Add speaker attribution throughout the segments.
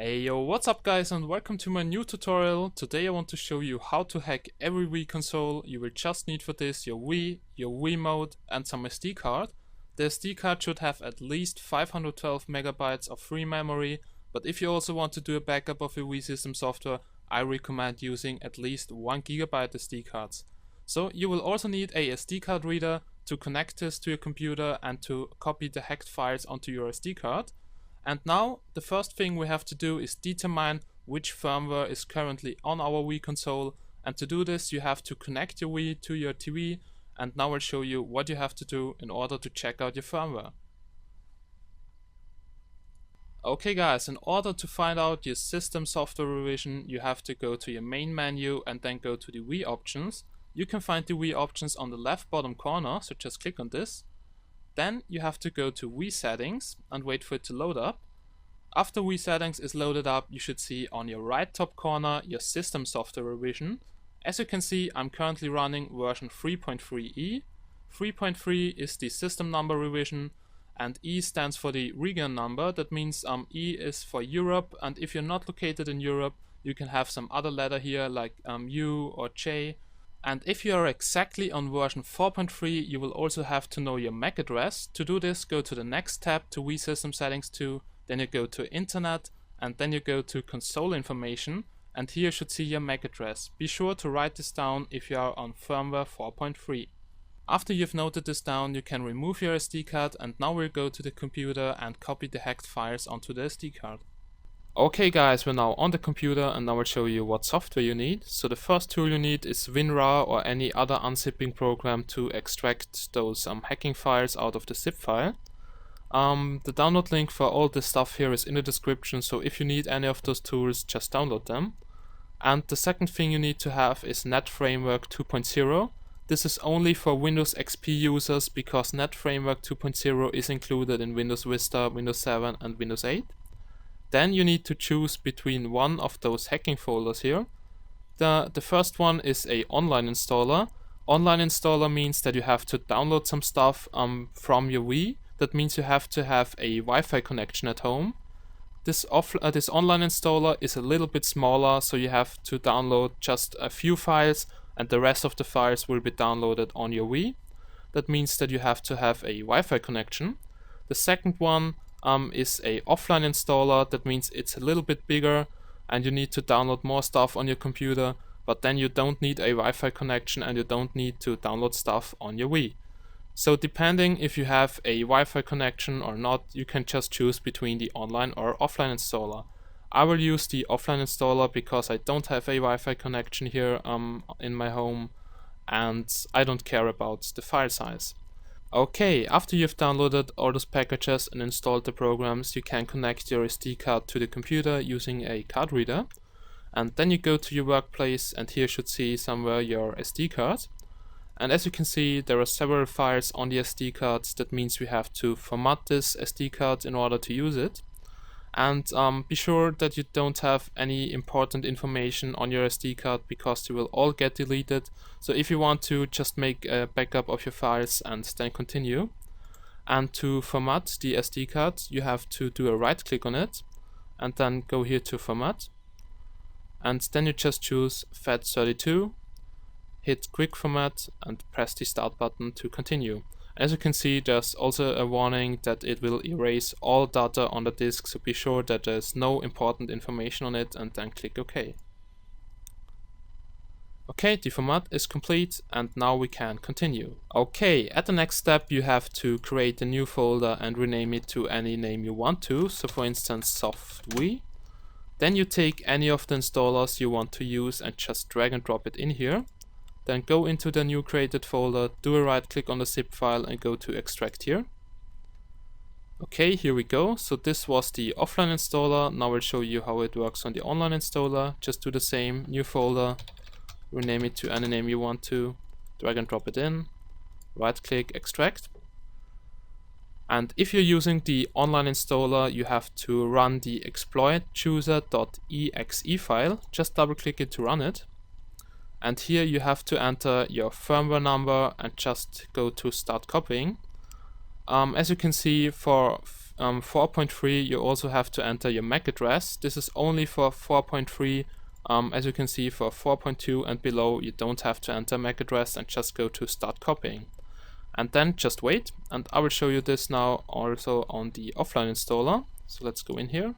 Speaker 1: Hey yo, what's up guys and welcome to my new tutorial. Today I want to show you how to hack every Wii console. You will just need for this your Wii, your Wiimote and some SD card. The SD card should have at least 512 megabytes of free memory, but if you also want to do a backup of your Wii system software, I recommend using at least 1 gigabyte SD cards. So you will also need a SD card reader to connect this to your computer and to copy the hacked files onto your SD card. And now the first thing we have to do is determine which firmware is currently on our Wii console, and to do this you have to connect your Wii to your TV, and now I'll show you what you have to do in order to check out your firmware. Okay guys, in order to find out your system software revision you have to go to your main menu and then go to the Wii options. You can find the Wii options on the left bottom corner, so just click on this. Then you have to go to Wii settings and wait for it to load up. After Wii settings is loaded up, you should see on your right top corner your system software revision. As you can see, I'm currently running version 3.3e. 3.3 is the system number revision and E stands for the region number. That means E is for Europe, and if you're not located in Europe you can have some other letter here like U or J. And if you are exactly on version 4.3, you will also have to know your MAC address. To do this, go to the next tab to Wii System Settings 2, then you go to Internet, and then you go to Console Information, and here you should see your MAC address. Be sure to write this down if you are on firmware 4.3. After you've noted this down, you can remove your SD card, and now we'll go to the computer and copy the hacked files onto the SD card. Okay guys, we're now on the computer and now I'll show you what software you need. So the first tool you need is WinRAR or any other unzipping program to extract those hacking files out of the zip file. The download link for all this stuff here is in the description, so if you need any of those tools, just download them. And the second thing you need to have is Net Framework 2.0. This is only for Windows XP users because Net Framework 2.0 is included in Windows Vista, Windows 7 and Windows 8. Then you need to choose between one of those hacking folders here. The first one is a online installer. Online installer means that you have to download some stuff from your Wii. That means you have to have a Wi-Fi connection at home. This online installer is a little bit smaller, so you have to download just a few files and the rest of the files will be downloaded on your Wii. That means that you have to have a Wi-Fi connection. The second one is a offline installer. That means it's a little bit bigger and you need to download more stuff on your computer, but then you don't need a Wi-Fi connection and you don't need to download stuff on your Wii. So depending if you have a Wi-Fi connection or not, you can just choose between the online or offline installer. I will use the offline installer because I don't have a Wi-Fi connection here in my home and I don't care about the file size. Okay, after you've downloaded all those packages and installed the programs, you can connect your SD card to the computer using a card reader. And then you go to your workplace and here you should see somewhere your SD card. And as you can see, there are several files on the SD cards. That means we have to format this SD card in order to use it. And be sure that you don't have any important information on your SD card because they will all get deleted. So if you want to, just make a backup of your files and then continue. And to format the SD card, you have to do a right click on it and then go here to format. And then you just choose FAT32, hit quick format and press the start button to continue. As you can see, there's also a warning that it will erase all data on the disk, so be sure that there's no important information on it and then click OK. Okay, the format is complete and now we can continue. Okay, at the next step you have to create a new folder and rename it to any name you want to, so for instance Softwii. Then you take any of the installers you want to use and just drag and drop it in here. Then go into the new created folder, do a right click on the zip file and go to extract here. Okay, here we go. So this was the offline installer. Now I'll show you how it works on the online installer. Just do the same, new folder, rename it to any name you want to, drag and drop it in, right click, extract. And if you're using the online installer, you have to run the exploit chooser.exe file. Just double click it to run it. And here you have to enter your firmware number and just go to start copying. As you can see, for 4.3 you also have to enter your MAC address. This is only for 4.3. As you can see, for 4.2 and below you don't have to enter MAC address and just go to start copying. And then just wait, and I will show you this now also on the offline installer. So let's go in here.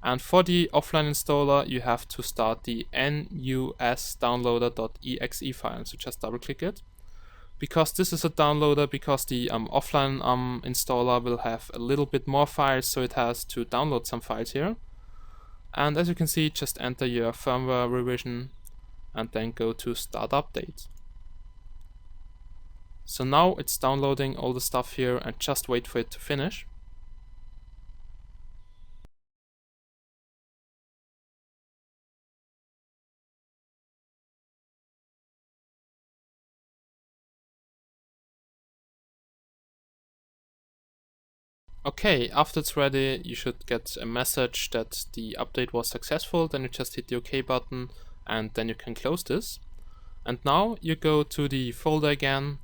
Speaker 1: And for the offline installer, you have to start the nusdownloader.exe file. So just double click it. Because this is a downloader, because the offline installer will have a little bit more files, so it has to download some files here. And as you can see, just enter your firmware revision and then go to start update. So now it's downloading all the stuff here, and just wait for it to finish. Okay, after it's ready, you should get a message that the update was successful. Then you just hit the OK button and then you can close this. And now you go to the folder again.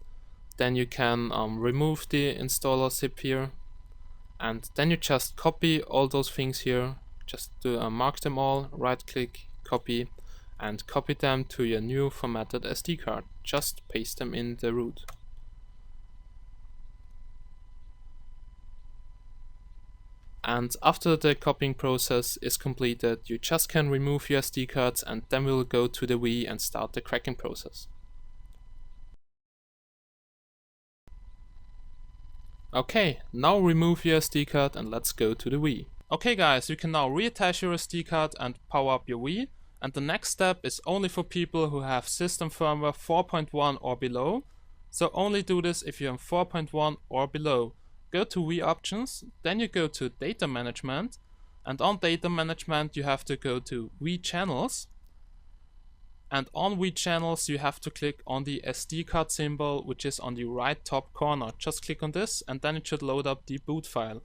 Speaker 1: Then you can remove the installer zip here. And then you just copy all those things here. Just mark them all, right click, copy, and copy them to your new formatted SD card. Just paste them in the root. And after the copying process is completed, you just can remove your SD cards, and then we'll go to the Wii and start the cracking process. Okay, now remove your SD card and let's go to the Wii. Okay guys, you can now reattach your SD card and power up your Wii. And the next step is only for people who have system firmware 4.1 or below. So only do this if you're on 4.1 or below. Go to Wii options, then you go to data management, and on data management you have to go to Wii channels, and on Wii channels you have to click on the SD card symbol, which is on the right top corner. Just click on this and then it should load up the boot file.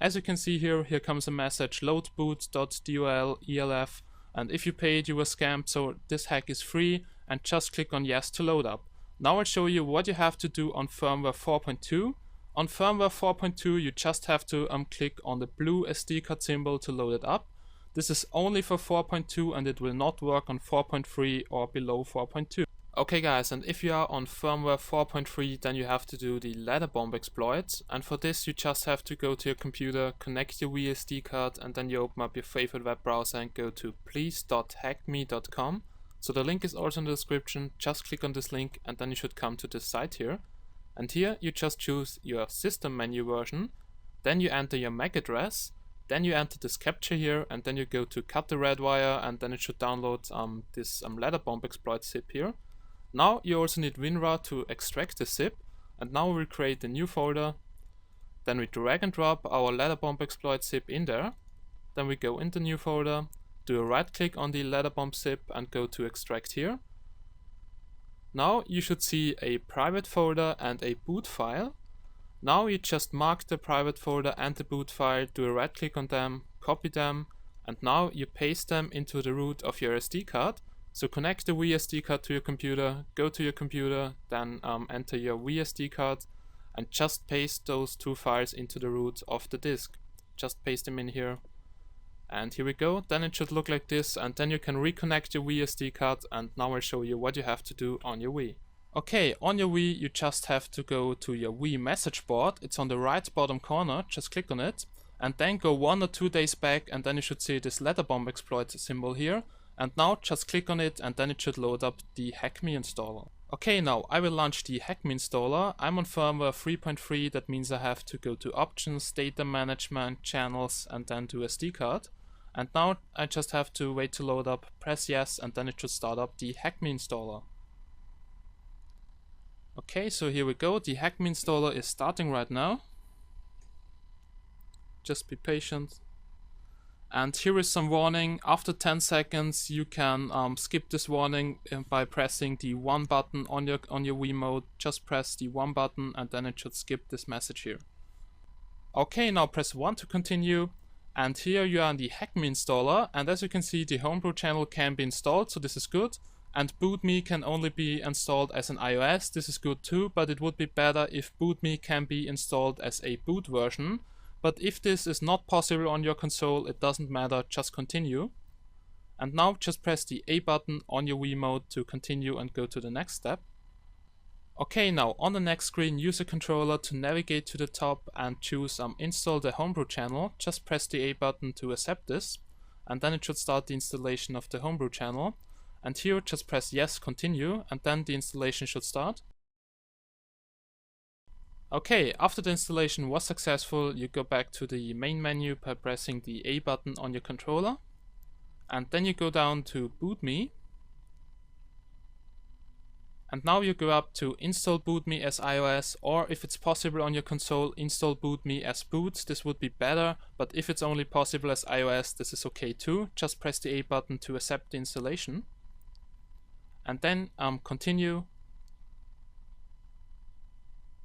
Speaker 1: As you can see here comes a message load boot.dol elf, and if you paid you were scammed, so this hack is free, and just click on yes to load up. Now I'll show you what you have to do on firmware 4.2. On firmware 4.2 you just have to click on the blue SD card symbol to load it up. This is only for 4.2 and it will not work on 4.3 or below 4.2. Okay guys, and if you are on firmware 4.3 then you have to do the Letterbomb exploit, and for this you just have to go to your computer, connect your Wii SD card, and then you open up your favorite web browser and go to please.hackmii.com. So the link is also in the description. Just click on this link and then you should come to this site here. And here you just choose your system menu version, then you enter your MAC address, then you enter this captcha here, and then you go to cut the red wire, and then it should download this Letterbomb exploit zip here. Now you also need WinRAR to extract the zip, and now we'll create a new folder. Then we drag and drop our Letterbomb exploit zip in there. Then we go in the new folder, do a right click on the Letterbomb zip and go to extract here. Now you should see a private folder and a boot file. Now you just mark the private folder and the boot file, do a right click on them, copy them, and now you paste them into the root of your SD card. So connect the Wii SD card to your computer, go to your computer, then enter your Wii SD card and just paste those two files into the root of the disk. Just paste them in here. And here we go, then it should look like this, and then you can reconnect your Wii SD card, and now I'll show you what you have to do on your Wii. Okay, on your Wii you just have to go to your Wii message board. It's on the right bottom corner, just click on it, and then go 1 or 2 days back, and then you should see this Letterbomb exploit symbol here, and now just click on it and then it should load up the hackmii installer. Okay, now I will launch the hackmii installer. I'm on firmware 3.3, that means I have to go to options, data management, channels, and then to SD card. And now I just have to wait to load up, press yes, and then it should start up the hackmii installer. Okay, so here we go, the hackmii installer is starting right now. Just be patient. And here is some warning. After 10 seconds you can skip this warning by pressing the 1 button on your Wii mode. Just press the 1 button and then it should skip this message here. Okay, now press 1 to continue. And here you are in the hackmii installer, and as you can see the Homebrew channel can be installed, so this is good. And bootme can only be installed as an iOS, this is good too, but it would be better if bootme can be installed as a boot version. but if this is not possible on your console, it doesn't matter, just continue. And now just press the A button on your Wiimote to continue and go to the next step. Okay, now on the next screen, use a controller to navigate to the top and choose install the Homebrew channel. Just press the A button to accept this, and then it should start the installation of the Homebrew channel. And here just press yes, continue, and then the installation should start. Okay, after the installation was successful, you go back to the main menu by pressing the A button on your controller. And then you go down to boot me. And now you go up to install boot me as iOS, or if it's possible on your console, install boot me as boot. This would be better, but if it's only possible as iOS, this is okay too. Just press the A button to accept the installation. And then continue.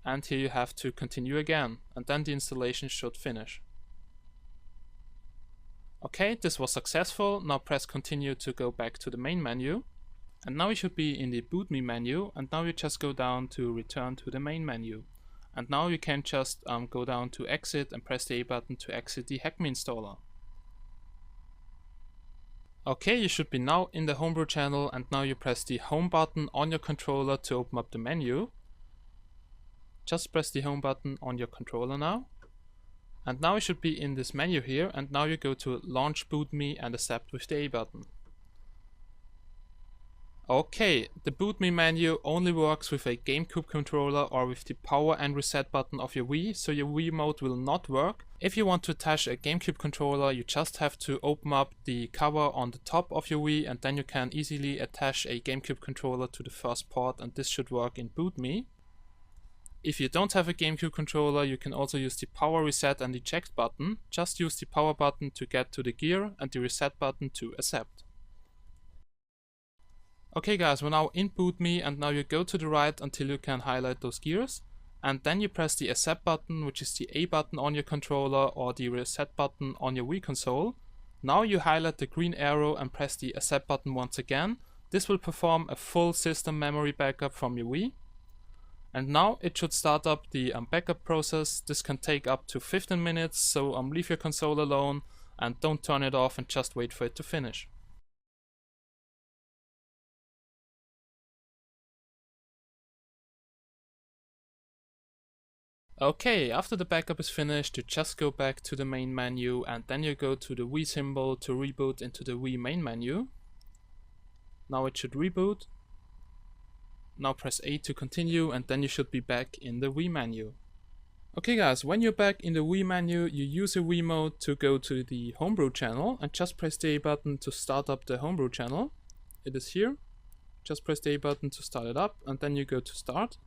Speaker 1: And here you have to continue again, and then the installation should finish. Okay, this was successful. Now press continue to go back to the main menu. And now you should be in the boot me menu, and now you just go down to return to the main menu. And now you can just go down to exit and press the A button to exit the hackmii installer. Okay, you should be now in the Homebrew channel, and now you press the home button on your controller to open up the menu. Just press the home button on your controller now. And now you should be in this menu here, and now you go to launch boot me and accept with the A button. Okay, the boot me menu only works with a GameCube controller or with the power and reset button of your Wii, so your Wiimote will not work. If you want to attach a GameCube controller, you just have to open up the cover on the top of your Wii, and then you can easily attach a GameCube controller to the first port, and this should work in boot me. If you don't have a GameCube controller, you can also use the power reset and eject button. Just use the power button to get to the gear and the reset button to accept. Okay guys, we're now in boot me, and now you go to the right until you can highlight those gears. And then you press the accept button, which is the A button on your controller, or the reset button on your Wii console. Now you highlight the green arrow and press the accept button once again. This will perform a full system memory backup from your Wii. And now it should start up the backup process. This can take up to 15 minutes, so leave your console alone and don't turn it off and just wait for it to finish. Okay, after the backup is finished, you just go back to the main menu, and then you go to the Wii symbol to reboot into the Wii main menu. Now it should reboot. Now press A to continue, and then you should be back in the Wii menu. Okay guys, when you're back in the Wii menu, you use a Wiimote to go to the Homebrew channel, and just press the A button to start up the Homebrew channel. It is here. Just press the A button to start it up, and then you go to start.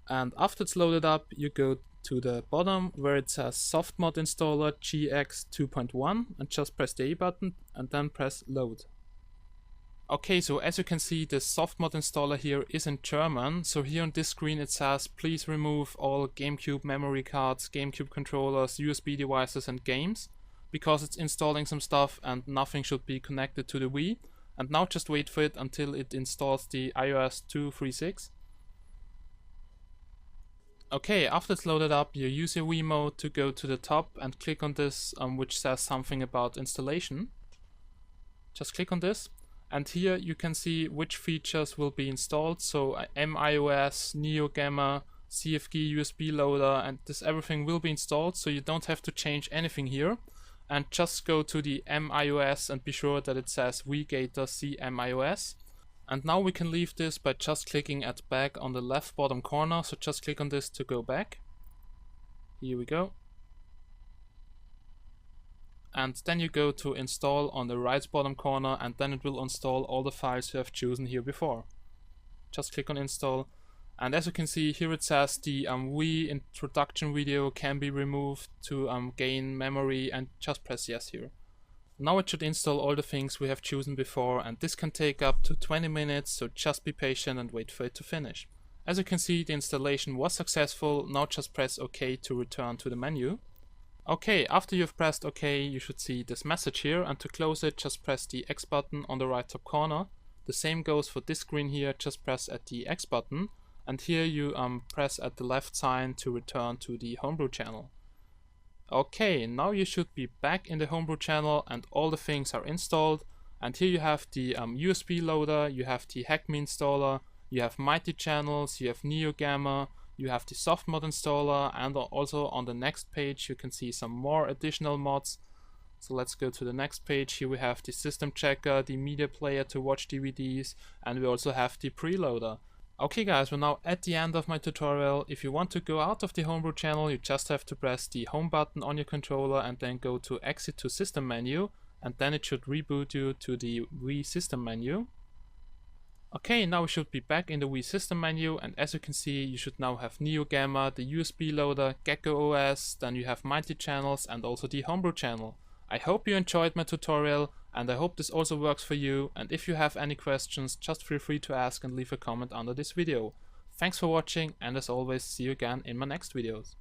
Speaker 1: And after it's loaded up, you go to the bottom where it says Softmod Installer GX 2.1 and just press the A button and then press load. Okay, so as you can see, the Softmod installer here is in German. So here on this screen it says please remove all GameCube memory cards, GameCube controllers, USB devices and games, because it's installing some stuff and nothing should be connected to the Wii. And now just wait for it until it installs the iOS 2.3.6. Okay, after it's loaded up, you use your Wiimote to go to the top and click on this which says something about installation. Just click on this, and here you can see which features will be installed. So MIOS, NeoGamma, CFG USB loader, and this everything will be installed, so you don't have to change anything here. And just go to the MIOS and be sure that it says WiiGator CMIOS. And now we can leave this by just clicking at back on the left bottom corner, so just click on this to go back. Here we go. And then you go to install on the right bottom corner, and then it will install all the files you have chosen here before. Just click on install, and as you can see here it says the Wii introduction video can be removed to gain memory, and just press yes here. Now it should install all the things we have chosen before, and this can take up to 20 minutes, so just be patient and wait for it to finish. As you can see, the installation was successful. Now just press OK to return to the menu. Okay, after you've pressed OK, you should see this message here, and to close it, just press the X button on the right top corner. The same goes for this screen here, just press at the X button. and here you press at the left sign to return to the Homebrew channel. Okay, now you should be back in the Homebrew channel and all the things are installed, and here you have the USB loader, you have the hackmii installer, you have Mighty channels, you have NeoGamma, you have the softmod installer, and also on the next page you can see some more additional mods. So let's go to the next page. Here we have the system checker, the media player to watch DVDs, and we also have the preloader. Okay guys, we're now at the end of my tutorial. If you want to go out of the Homebrew channel, you just have to press the home button on your controller and then go to exit to system menu, and then it should reboot you to the Wii system menu. Okay, now we should be back in the Wii system menu, and as you can see, you should now have NeoGamma, the USB loader, Gecko OS, then you have Mighty channels and also the Homebrew channel. I hope you enjoyed my tutorial, and I hope this also works for you, and if you have any questions, just feel free to ask and leave a comment under this video. Thanks for watching, and as always, see you again in my next videos.